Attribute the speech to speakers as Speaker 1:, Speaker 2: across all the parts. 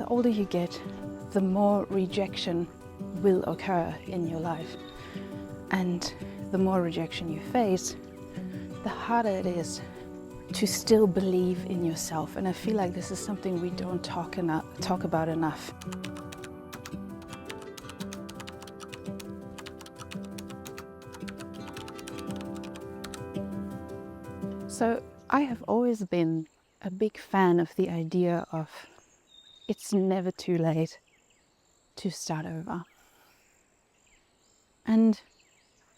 Speaker 1: The older you get, the more rejection will occur in your life. And the more rejection you face, the harder it is to still believe in yourself. And I feel like this is something we don't talk about enough. So I have always been a big fan of the idea of it's never too late to start over. And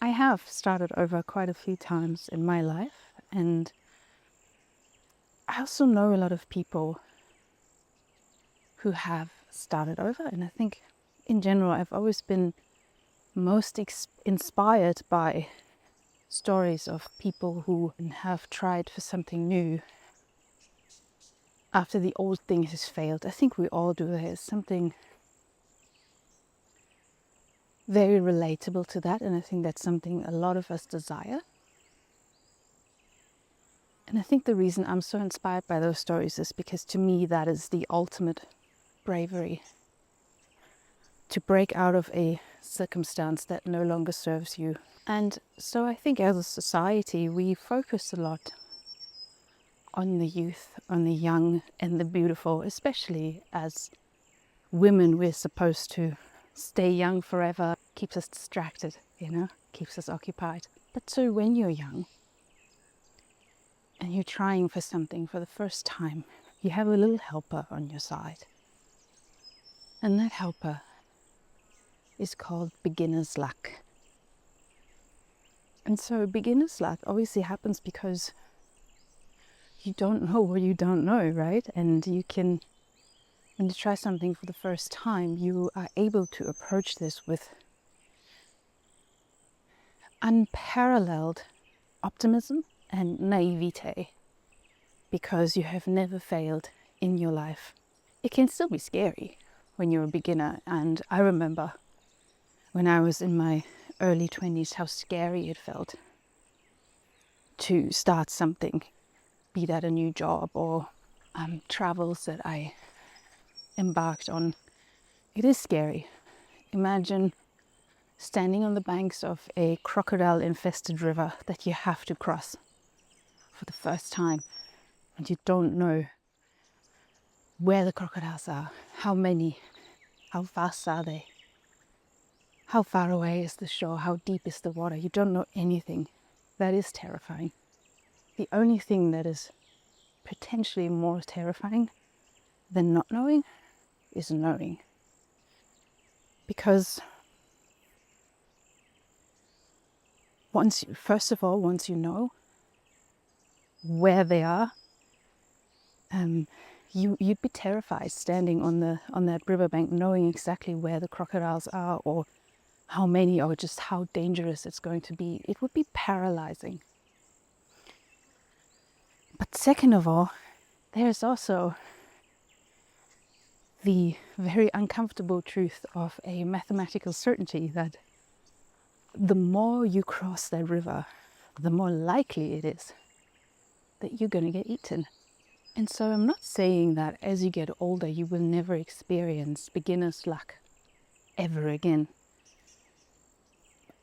Speaker 1: I have started over quite a few times in my life, and I also know a lot of people who have started over, and I think in general I've always been most inspired by stories of people who have tried for something new after the old thing has failed. I think we all do. There's something very relatable to that, and I think that's something a lot of us desire. And I think the reason I'm so inspired by those stories is because to me that is the ultimate bravery. To break out of a circumstance that no longer serves you. And so I think as a society we focus a lot on the youth, on the young and the beautiful, especially as women. We're supposed to stay young forever, keeps us distracted, keeps us occupied. But so when you're young and you're trying for something for the first time, you have a little helper on your side. And that helper is called beginner's luck. And so beginner's luck obviously happens because you don't know what you don't know, right? And when you try something for the first time, you are able to approach this with unparalleled optimism and naivete because you have never failed in your life. It can still be scary when you're a beginner, and I remember when I was in my early 20s how scary it felt to start something, be that a new job or travels that I embarked on. It is scary. Imagine standing on the banks of a crocodile-infested river that you have to cross for the first time, and you don't know where the crocodiles are, how many, how fast are they, how far away is the shore, how deep is the water. You don't know anything. That is terrifying. The only thing that is potentially more terrifying than not knowing is knowing. Because once you know where they are, you'd be terrified standing on that riverbank, knowing exactly where the crocodiles are or how many or just how dangerous it's going to be. It would be paralyzing. But second of all, there's also the very uncomfortable truth of a mathematical certainty that the more you cross that river, the more likely it is that you're going to get eaten. And so I'm not saying that as you get older, you will never experience beginner's luck ever again.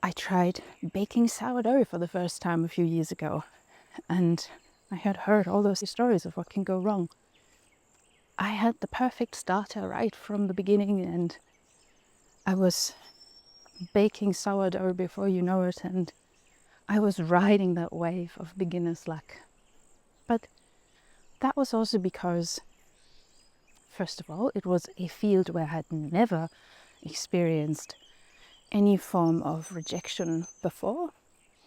Speaker 1: I tried baking sourdough for the first time a few years ago, and I had heard all those stories of what can go wrong. I had the perfect starter right from the beginning, and I was baking sourdough before you know it, and I was riding that wave of beginner's luck. But that was also because, first of all, it was a field where I had never experienced any form of rejection before.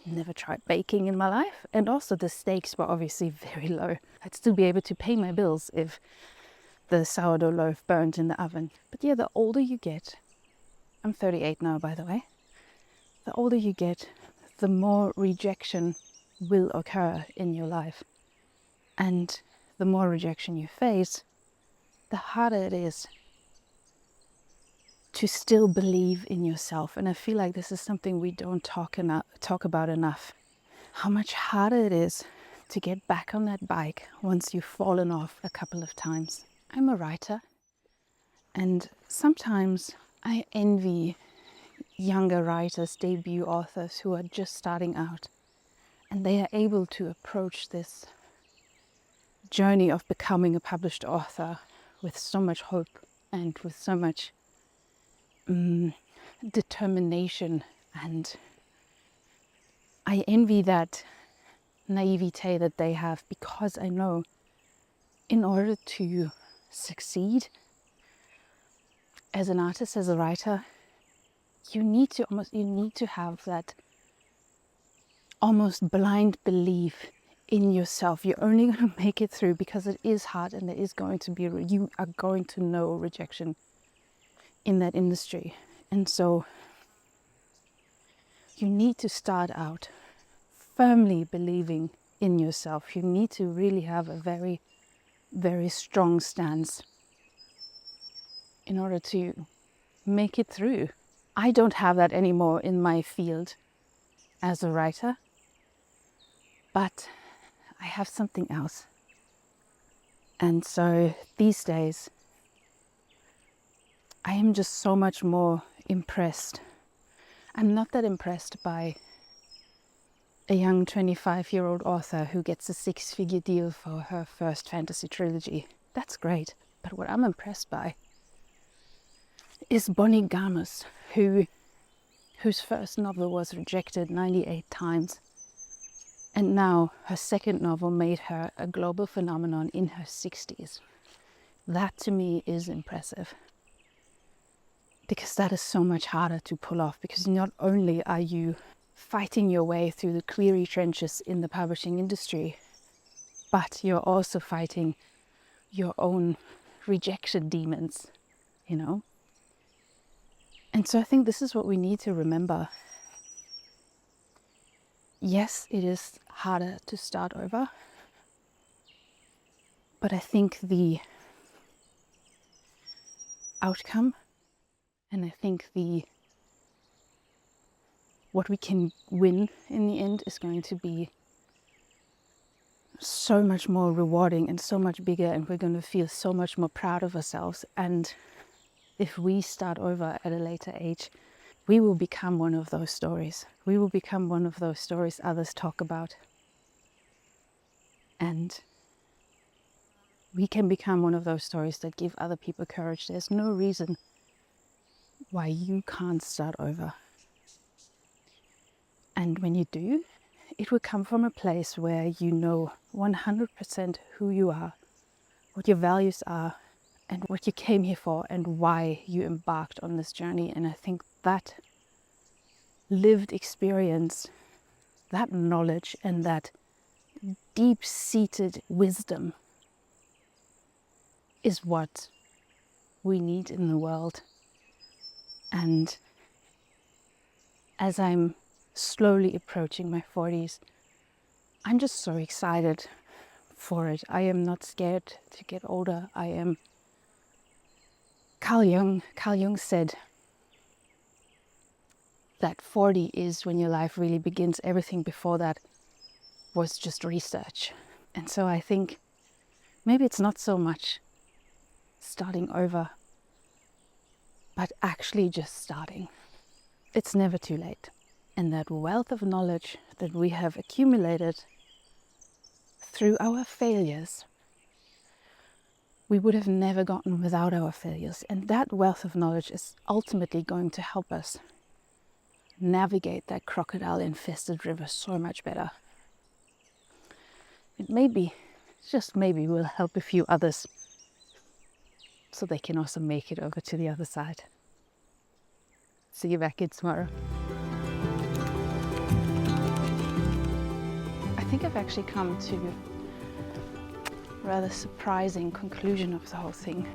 Speaker 1: Never tried baking in my life, and also the stakes were obviously very low. I'd still be able to pay my bills if the sourdough loaf burnt in the oven. But yeah, the older you get, I'm 38 now by the way, the older you get, the more rejection will occur in your life. And the more rejection you face, the harder it is to still believe in yourself. And I feel like this is something we don't talk about enough. How much harder it is to get back on that bike once you've fallen off a couple of times. I'm a writer. And sometimes I envy younger writers, debut authors who are just starting out, and they are able to approach this journey of becoming a published author with so much hope and with so much determination. And I envy that naivete that they have, because I know in order to succeed as an artist, as a writer, you need to have that almost blind belief in yourself. You're only going to make it through because it is hard, and you are going to know rejection in that industry. And so you need to start out firmly believing in yourself. You need to really have a very, very strong stance in order to make it through. I don't have that anymore in my field as a writer, but I have something else. And so these days, I am just so much more impressed. I'm not that impressed by a young 25-year-old author who gets a 6-figure deal for her first fantasy trilogy. That's great. But what I'm impressed by is Bonnie Garmus, whose first novel was rejected 98 times. And now her second novel made her a global phenomenon in her 60s. That to me is impressive. Because that is so much harder to pull off, because not only are you fighting your way through the query trenches in the publishing industry, but you're also fighting your own rejection demons, you know? And so I think this is what we need to remember. Yes, it is harder to start over, but I think the outcome, and I think what we can win in the end is going to be so much more rewarding and so much bigger, and we're going to feel so much more proud of ourselves. And if we start over at a later age, we will become one of those stories. We will become one of those stories others talk about. And we can become one of those stories that give other people courage. There's no reason why you can't start over. And when you do, it will come from a place where you know 100% who you are, what your values are, and what you came here for, and why you embarked on this journey. And I think that lived experience, that knowledge, and that deep-seated wisdom is what we need in the world. And as I'm slowly approaching my 40s, I'm just so excited for it. I am not scared to get older. Carl Jung said that 40 is when your life really begins. Everything before that was just research. And so I think maybe it's not so much starting over, but actually just starting. It's never too late. And that wealth of knowledge that we have accumulated through our failures, we would have never gotten without our failures. And that wealth of knowledge is ultimately going to help us navigate that crocodile-infested river so much better. It maybe, just maybe, will help a few others so they can also make it over to the other side. See you back in tomorrow. I think I've actually come to a rather surprising conclusion of the whole thing.